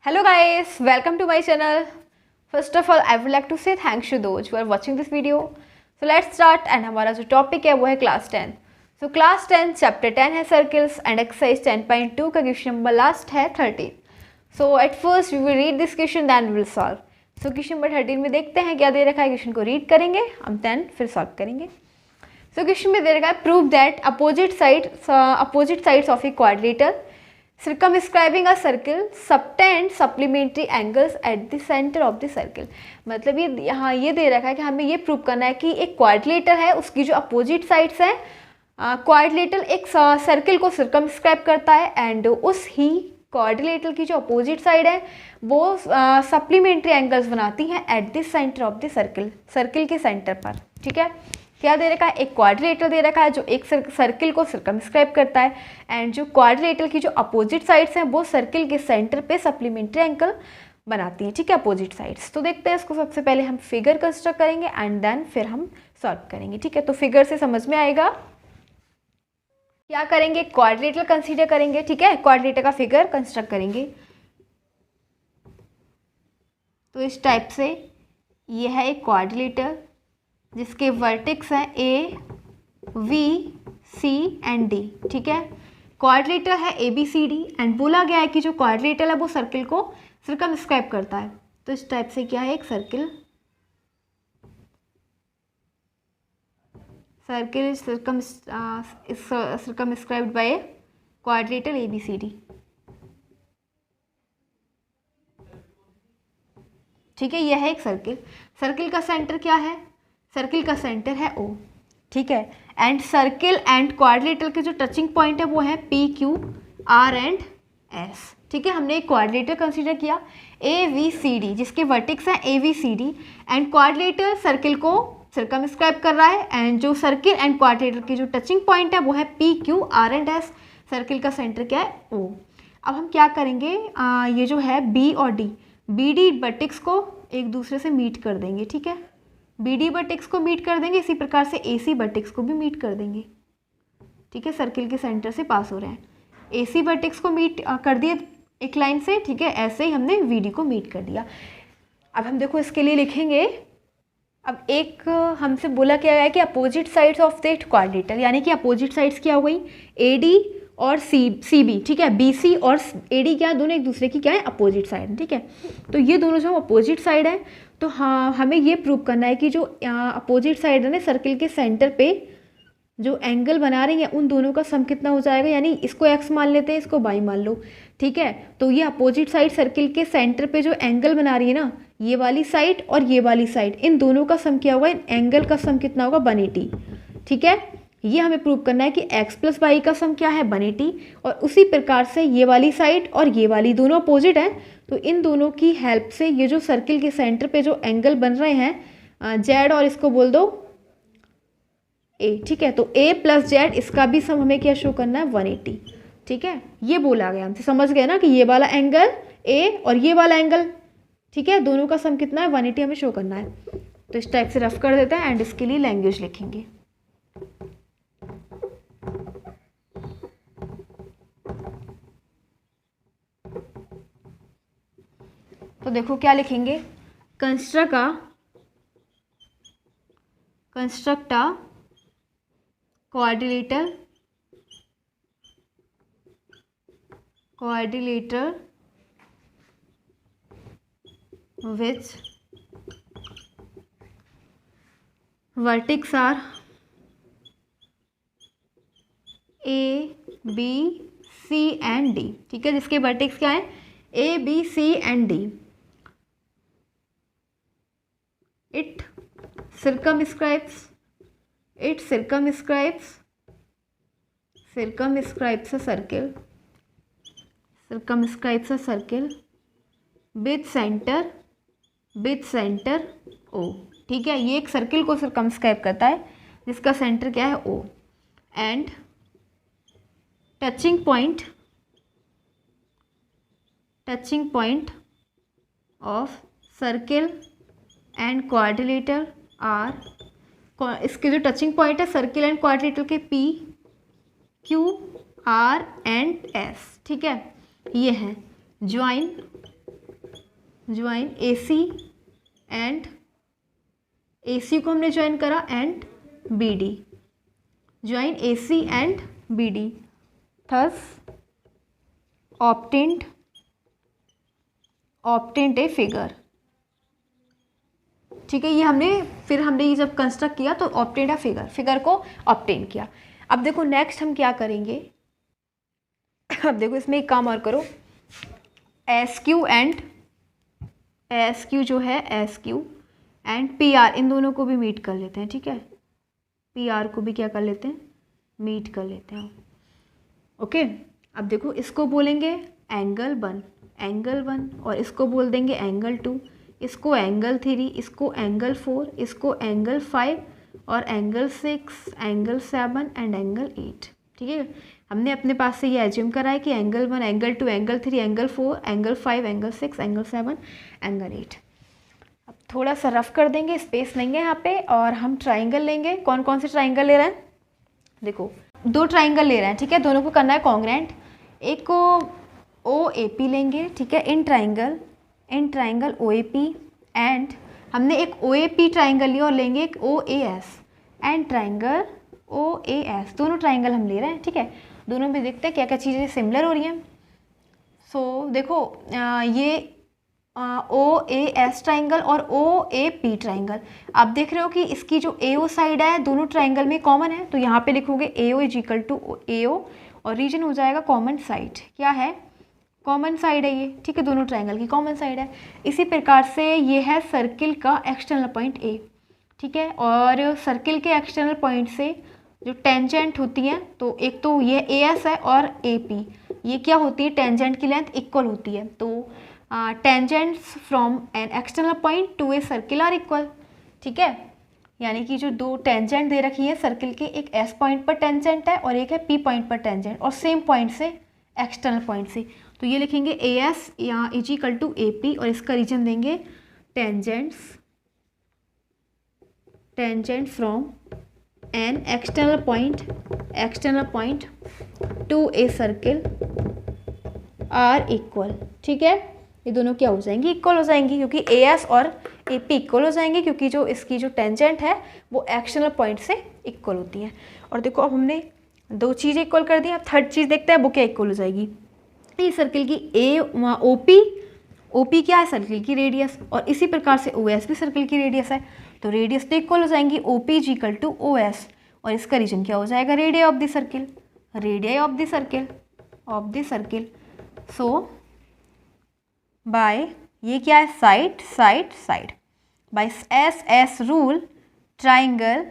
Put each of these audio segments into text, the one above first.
Hello guys, welcome to my channel. First of all, I would like to say thanks to those who are watching this video. So let's start and हमारा जो topic है वो है class 10. So class 10 chapter 10 है circles and exercise 10.2 का question number last है 13. So at first we will read this question then we will solve. So question number 13 में देखते हैं क्या दे रखा है. क्वेश्चन को रीड करेंगे हम देन फिर सॉल्व करेंगे. So क्वेश्चन में दे रखा है prove that opposite sides of a quadrilateral circumscribing a circle subtend supplementary angles at the center of the circle. मतलब ये यहाँ ये दे रखा है कि हमें ये प्रूव करना है कि एक क्वाड्रिलेटर है उसकी जो अपोजिट साइड्स हैं क्वाड्रिलेटर एक सर्कल को सर्कमस्क्राइब करता है एंड उस ही क्वाड्रिलेटर की जो अपोजिट साइड है वो सप्लीमेंट्री एंगल्स बनाती हैं at the centre of the circle के सेंटर पर. ठीक है, क्या दे रखा है, एक क्वाड्रिलेटर दे रखा है जो एक सर्कल को सर्कमस्क्राइब करता है एंड जो क्वाड्रिलेटर की जो अपोजिट साइड्स हैं वो सर्कल के सेंटर पे सप्लीमेंट्री एंगल बनाती हैं. ठीक है, अपोजिट साइड्स. तो देखते हैं इसको. सबसे पहले हम फिगर कंस्ट्रक्ट करेंगे एंड देन फिर हम सॉल्व करेंगे. ठीक है, तो फिगर से समझ में आएगा. क्या करेंगे, क्वाड्रिलेटर कंसीडर करेंगे. ठीक है, क्वाड्रिलेटर का फिगर कंस्ट्रक्ट करेंगे. तो इस टाइप से ये है एक क्वाड्रिलेटर जिसके वर्टेक्स हैं A B C and D. ठीक है, क्वाड्रिलेटर है A B C D and बोला गया है कि जो क्वाड्रिलेटर है वो सर्कल को सर्कमस्क्राइब करता है. तो इस टाइप से क्या है, एक circle is circumscribed by quadrilateral A B C D. ठीक है, यह है एक सर्कल का सेंटर क्या है, सर्कल का सेंटर है O. ठीक है, एंड सर्कल एंड क्वाड्रिलेटर के जो टचिंग पॉइंट है वो है P, Q, R and S. ठीक है, हमने एक क्वाड्रिलेटर कंसीडर किया AVCD जिसके वर्टेक्स हैं AVCD एंड क्वाड्रिलेटर सर्कल को सर्कमस्क्राइब कर रहा है एंड जो सर्कल एंड क्वाड्रिलेटर की जो टचिंग पॉइंट है वो है P, Q, R and S. Circle का सेंटर क्या है O. अब हम क्या करेंगे, ये जो है B और D, BD वर्टेक्स को एक दूसरे से मीट कर देंगे. ठीक है, BD वर्टेक्स को मीट कर देंगे, इसी प्रकार से AC वर्टेक्स को भी मीट कर देंगे. ठीक है, सर्कल के सेंटर से पास हो रहे हैं. AC वर्टेक्स को मीट कर दिए एक लाइन से. ठीक है, ऐसे ही हमने VD को मीट कर दिया. अब हम देखो इसके लिए लिखेंगे. अब एक हमसे बोला क्या है कि opposite sides of the quadrilateral, यानी कि अपोजिट साइड्स क्या हो गई, AD और CB. ठीक है, BC और AD क्या दोनों एक दूसरे की क्या है, अपोजिट साइड है. ठीक है, तो ये दोनों जो अपोजिट साइड है तो हाँ हमें ये प्रूव करना है कि जो अपोजिट साइड है ना सर्कल के सेंटर पे जो एंगल बना रही है उन दोनों का सम कितना हो जाएगा, यानी इसको x मान लेते हैं, इसको y मान लो. ठीक है, तो ये अपोजिट साइड सर्कल के सेंटर पे जो एंगल बना रही है ना, ये वाली साइड और ये वाली साइड, इन दोनों का सम क्या होगा, एंगल का सम कितना होगा, 180. ठीक है, ये हमें प्रूव करना है कि x प्लस वाई का सम क्या है, 180. और उसी प्रकार से ये वाली साइड और ये वाली दोनों अपोजिट हैं, तो इन दोनों की हेल्प से ये जो सर्कल के सेंटर पे जो एंगल बन रहे हैं z और इसको बोल दो a. ठीक है, तो a प्लस z इसका भी सम हमें क्या शो करना है, 180. ठीक है, ये बोला गया, हमसे समझ गए ना कि ये वाला एंगल a और ये वाला एंगल, ठीक है, दोनों का सम कितना है, 180 हमें शो करना है. तो इस टाइप से रफ कर देते हैं एंड इसके लिए लैंग्वेज लिखेंगे. तो देखो क्या लिखेंगे, construct a quadrilateral which vertex are A, B, C and D. ठीक है, जिसके वर्टेक्स क्या है, A, B, C and D. It circumscribes a circle with center O. ठीक है, ये एक सर्कल को सर्कमस्क्राइब करता है जिसका सेंटर क्या है, O. And touching point of circle and quadrilateral are, इसके जो टचिंग पॉइंट है सर्कल एंड क्वाड्रिलेटर के P, Q, R and S. ठीक है, ये है join join A C and A C को हमने ज्वाइन करा and B D, join A C and B D, thus obtained a figure. ठीक है, ये हमने ये जब कंस्ट्रक्ट किया तो ऑब्टेन्ड ए फिगर को ऑब्टेन किया। अब देखो नेक्स्ट हम क्या करेंगे, अब देखो इसमें एक काम और करो, एस क्यू जो है S Q and P R, इन दोनों को भी मीट कर लेते हैं। ठीक है, पी आर को भी क्या कर लेते हैं, मीट कर लेते हैं। ओके, अब देखो इसको बोलेंगे एंगल 1 और इसको बोल देंगे एंगल 2, इसको एंगल 3, इसको एंगल 4, इसको एंगल 5 और एंगल 6, एंगल 7 एंड एंगल 8। ठीक है, हमने अपने पास से ये एज्यूम करा है कि angle 1, angle 2, angle 3, angle 4, angle 5, angle 6, angle 7, angle 8। अब थोड़ा सा रफ कर देंगे, स्पेस लेंगे यहाँ पे और हम ट्राइंगल लेंगे। कौन कौन से ट्राइंगल ले रहे हैं, देखो 2 ट्राइंगल ले रहे हैं। ठीक है, दोनों को करना है कॉन्ग्रेंट। एक को ओ ए पी लेंगे, ठीक है, in triangle O A P, and हमने एक ओ ए पी ट्राइंगल लिया और लेंगे एक O A S and triangle O A S, दोनों ट्राइंगल हम ले रहे हैं। ठीक है, दोनों में देखते हैं क्या क्या चीज़ें सिमिलर हो रही हैं। सो देखो ये ओ ए एस ट्राइंगल और ओ ए पी ट्राइंगल, आप देख रहे हो कि इसकी जो ए ओ साइड है दोनों ट्राइंगल में कॉमन है, तो यहाँ पे लिखोगे ए ओ इज इक्वल टू ए ओ और रीजन हो जाएगा कॉमन साइड। क्या है, कॉमन साइड है ये। ठीक है, दोनों ट्राइंगल की कॉमन साइड है। इसी प्रकार से ये है सर्किल का एक्सटर्नल पॉइंट ए। ठीक है, और सर्किल के एक्सटर्नल पॉइंट से जो टेंजेंट होती हैं, तो एक तो ये ए एस है और ए पी, ये क्या होती है, टेंजेंट की लेंथ इक्वल होती है। तो tangents from an external point to a circle are equal. ठीक है, यानी कि जो 2 टेंजेंट दे रखी है सर्किल के, एक एस पॉइंट पर टेंजेंट है और एक है पी पॉइंट पर टेंजेंट, और सेम पॉइंट से एक्सटर्नल पॉइंट से, तो ये लिखेंगे ए एस या is equal to A P और इसका रीजन देंगे tangent from an external point to a circle are equal. ठीक है, ये दोनों क्या हो जाएंगी, इक्वल हो जाएंगी, क्योंकि ए एस और ए पी इक्वल हो जाएंगे, क्योंकि जो इसकी जो टेंजेंट है वो एक्सटर्नल पॉइंट से इक्वल होती है। और देखो अब हमने 2 चीज़ें इक्वल कर दी, अब थर्ड चीज़ देखते हैं वो क्या इक्वल हो जाएगी। ये सर्किल की ओ पी क्या है, सर्किल की रेडियस, और इसी प्रकार से ओ एस भी सर्किल की रेडियस है, तो रेडियस तो इक्वल हो जाएंगी, O P is equal to O S, और इसका रीजन क्या हो जाएगा, radius of the circle. So by ये क्या है, side by S rule triangle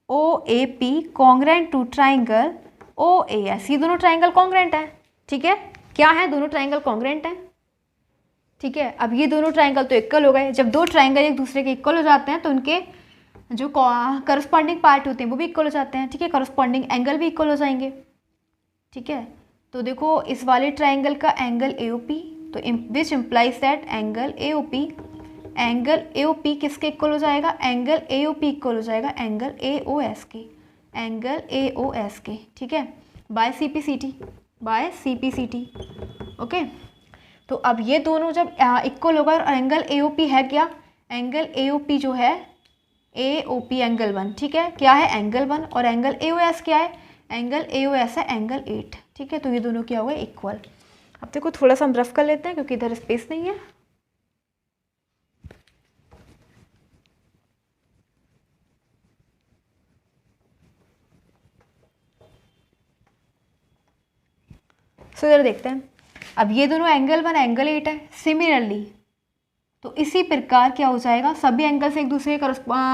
O A P congruent to triangle O A S, ये दोनों ट्राइंगल कॉन्ग्रेंट है। ठीक है, क्या है, दोनों ट्राइंगल कॉन्ग्रेंट है। ठीक है, अब ये दोनों ट्राइंगल तो इक्वल हो गए। जब 2 ट्राइंगल एक दूसरे के इक्वल हो जाते हैं तो उनके जो करस्पॉन्डिंग पार्ट होते हैं वो भी इक्वल हो जाते हैं। ठीक है, करस्पॉन्डिंग एंगल भी इक्वल हो जाएंगे। ठीक है, तो देखो इस वाले ट्राइंगल का एंगल ए ओ पी, तो which implies that angle A O P किसके इक्वल हो जाएगा, angle A O P equal हो जाएगा एंगल ए ओ एस के। ठीक है, by C P C T. Okay, तो अब ये दोनों जब इक्वल होगा और एंगल ए ओ पी है क्या, एंगल ए ओ पी जो है ए ओ पी एंगल 1। ठीक है, क्या है, एंगल 1, और एंगल ए ओ एस क्या है, एंगल ए ओ एस है एंगल 8। ठीक है, तो ये दोनों क्या हो गए, इक्वल। अब देखो थोड़ा सा हम रफ कर लेते हैं क्योंकि इधर स्पेस नहीं है। सो इधर देखते हैं, अब ये दोनों एंगल 1 एंगल 8 है। सिमिलरली तो इसी प्रकार क्या हो जाएगा, सभी एंगल से एक दूसरे के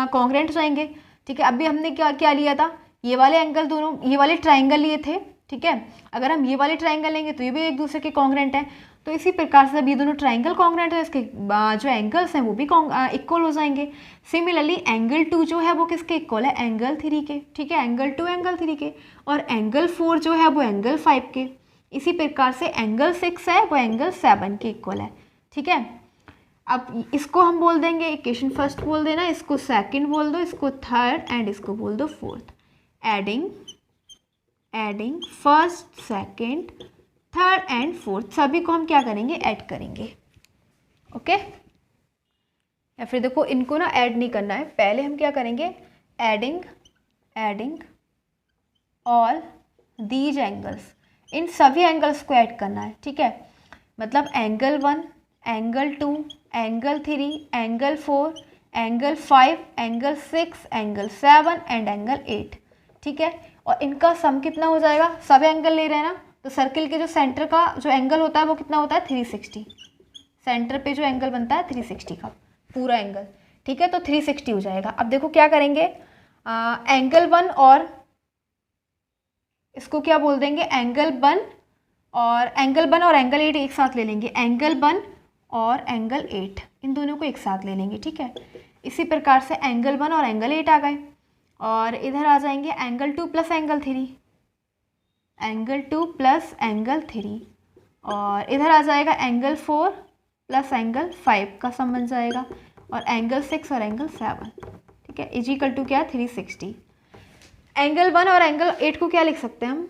कॉन्ग्रेंट हो जाएंगे। ठीक है, अभी हमने क्या लिया था, ये वाले एंगल दोनों, ये वाले ट्राइंगल लिए थे। ठीक है, अगर हम ये वाले ट्राइंगल लेंगे तो ये भी एक दूसरे के कॉन्ग्रेंट हैं, तो इसी प्रकार से अब ये दोनों ट्राइंगल कॉन्ग्रेंट है, इसके जो एंगल्स हैं वो भी इक्वल हो जाएंगे। सिमिलरली एंगल 2 जो है वो किसके इक्वल है, एंगल 3 के। ठीक है, एंगल 2 एंगल 3 के, और एंगल 4 जो है वो एंगल 5 के। इसी प्रकार से एंगल 6 है वो एंगल 7 के इक्वल है। ठीक है, अब इसको हम बोल देंगे इक्वेशन फर्स्ट बोल देना, इसको सेकंड बोल दो, इसको थर्ड एंड इसको बोल दो fourth. Adding first second third and fourth, सभी को हम क्या करेंगे, ऐड करेंगे। ओके, या फिर देखो इनको ना ऐड नहीं करना है, पहले हम क्या करेंगे, एडिंग ऑल दीज एंगल्स, इन सभी एंगल्स को ऐड करना है, ठीक है। मतलब angle 1, angle 2, angle 3, angle 4, angle 5, angle 6, angle 7 and angle 8, ठीक है। और इनका सम कितना हो जाएगा, सब एंगल ले रहे हैं ना, तो सर्किल के जो सेंटर का जो एंगल होता है वो कितना होता है 360, सेंटर पे जो एंगल बनता है 360 का पूरा एंगल, ठीक है। तो 360 हो जाएगा। अब देखो क्या करेंगे, एंगल 1 और इसको क्या बोल देंगे, एंगल 1 और एंगल 8 एक साथ ले लेंगे, एंगल 1 और एंगल 8 इन दोनों को एक साथ ले लेंगे, ठीक है। इसी प्रकार से एंगल 1 और एंगल 8 आ गए, और इधर आ जाएंगे angle 2 plus angle 3, angle 2 plus angle 3, और इधर आ जाएगा एंगल 4 प्लस एंगल 5 का सम बन जाएगा, और एंगल 6 और एंगल 7, ठीक है, इज इक्वल टू क्या 360। एंगल 1 और एंगल 8 को क्या लिख सकते हैं हम,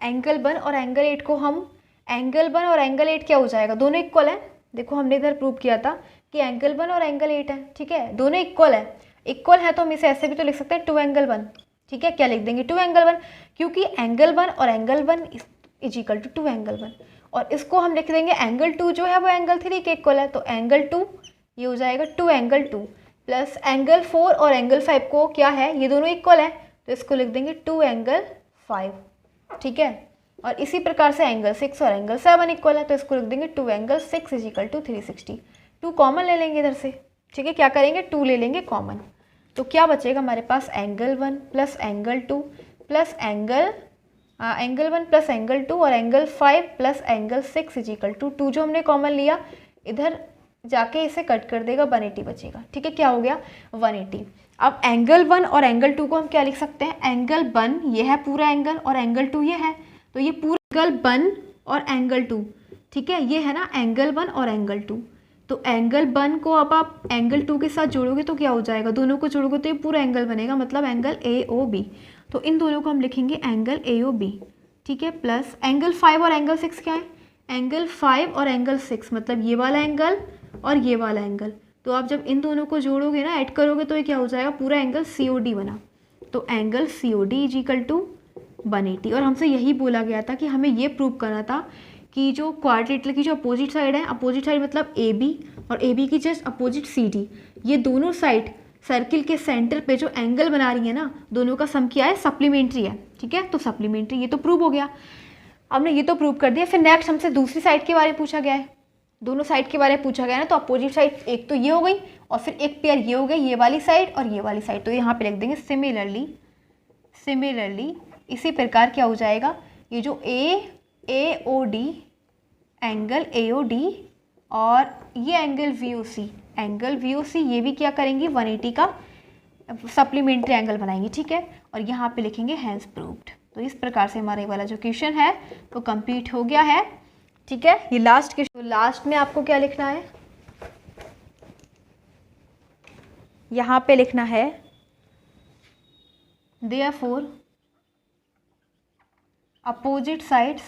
एंगल 1 और एंगल 8 को हम, एंगल 1 और एंगल 8 क्या हो जाएगा, दोनों इक्वल है। देखो हमने इधर प्रूव किया था कि एंगल 1 और एंगल 8 है, ठीक है, दोनों इक्वल है। इक्वल है तो हम इसे ऐसे भी तो लिख सकते हैं 2 एंगल 1, ठीक है। क्या लिख देंगे 2 एंगल 1, क्योंकि एंगल 1 और angle 1 is equal to 2 angle 1, और इसको हम लिख देंगे एंगल 2 जो है वो एंगल 3 के इक्वल है, तो एंगल 2 ये हो जाएगा 2 एंगल 2 प्लस एंगल 4 और एंगल 5 को क्या है, ये दोनों इक्वल है, तो इसको लिख देंगे 2 एंगल 5, ठीक है। और इसी प्रकार से एंगल 6 और एंगल 7 इक्वल है, तो इसको लिख देंगे 2 angle 6 is equal to 360। 2 common ले लेंगे इधर से, ठीक है, क्या करेंगे 2 ले लेंगे कॉमन, तो क्या बचेगा हमारे पास angle 1 plus angle 2 plus angle 1 plus angle 2 और angle 5 plus angle 6 is equal to 2 जो हमने कॉमन लिया इधर जाके इसे कट कर देगा, 180 बचेगा, ठीक है। क्या हो गया 180। अब एंगल 1 और एंगल 2 को हम क्या लिख सकते हैं, एंगल 1 ये है पूरा एंगल और एंगल 2 ये है, तो ये पूरा एंगल 1 और एंगल 2, ठीक है, ये है ना एंगल 1 और एंगल 2। तो एंगल 1 को अब आप एंगल 2 के साथ जोड़ोगे तो क्या हो जाएगा, दोनों को जोड़ोगे तो ये पूरा एंगल बनेगा, मतलब एंगल AOB। तो इन दोनों को हम लिखेंगे एंगल AOB, ठीक है, प्लस एंगल 5 और एंगल 6 क्या है, एंगल 5 और एंगल 6 मतलब ये वाला एंगल और ये वाला एंगल, तो आप जब इन दोनों को जोड़ोगे ना, ऐड करोगे तो ये क्या हो जाएगा, पूरा एंगल COD बना। तो angle COD is equal to 180। और हमसे यही बोला गया था कि हमें ये प्रूव करना था कि जो क्वाड्रिलेटरल की जो अपोजिट साइड है, अपोजिट साइड मतलब AB और AB की जस्ट अपोजिट CD, ये दोनों साइड सर्किल के सेंटर पे जो एंगल बना रही है ना, दोनों का सम क्या है, सप्लीमेंट्री है, ठीक है। तो सप्लीमेंट्री ये तो प्रूव हो गया, हमने ये तो प्रूव कर दिया। फिर नेक्स्ट हमसे दूसरी साइड के बारे में पूछा गया है, दोनों साइड के बारे में पूछा गया है ना, तो अपोजिट साइड एक तो ये हो गई और फिर एक पेयर ये हो गई, ये वाली साइड और ये वाली साइड, तो यहाँ पे लिख देंगे सिमिलरली। इसी प्रकार क्या हो जाएगा, ये जो AOD एंगल AOD और ये एंगल VOC ये भी क्या करेंगी 180 का सप्लीमेंट्री एंगल बनाएंगे, ठीक है। और यहाँ पे लिखेंगे हैंस प्रूव्ड। तो इस प्रकार से हमारा ये वाला जो क्वेश्चन है वो कंप्लीट हो गया है, ठीक है। ये लास्ट क्वेश्चन, लास्ट में आपको क्या लिखना है, यहाँ पे लिखना है therefore opposite sides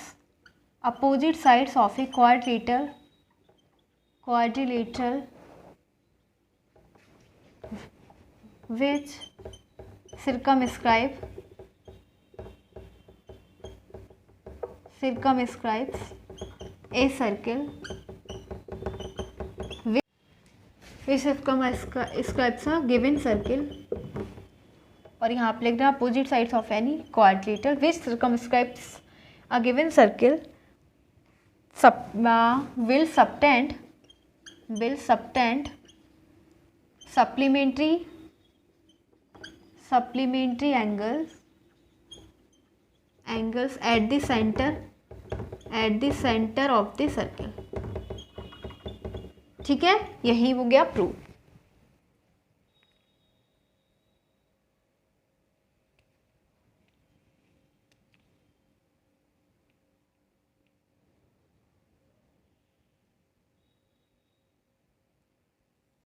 of a quadrilateral which circumscribes a circle which circumscribes a given circle, और यहाँ पे लिख देना opposite sides of any quadrilateral which circumscribes a given circle will subtend supplementary angles at the center of the circle, ठीक है। यही हो गया प्रूफ।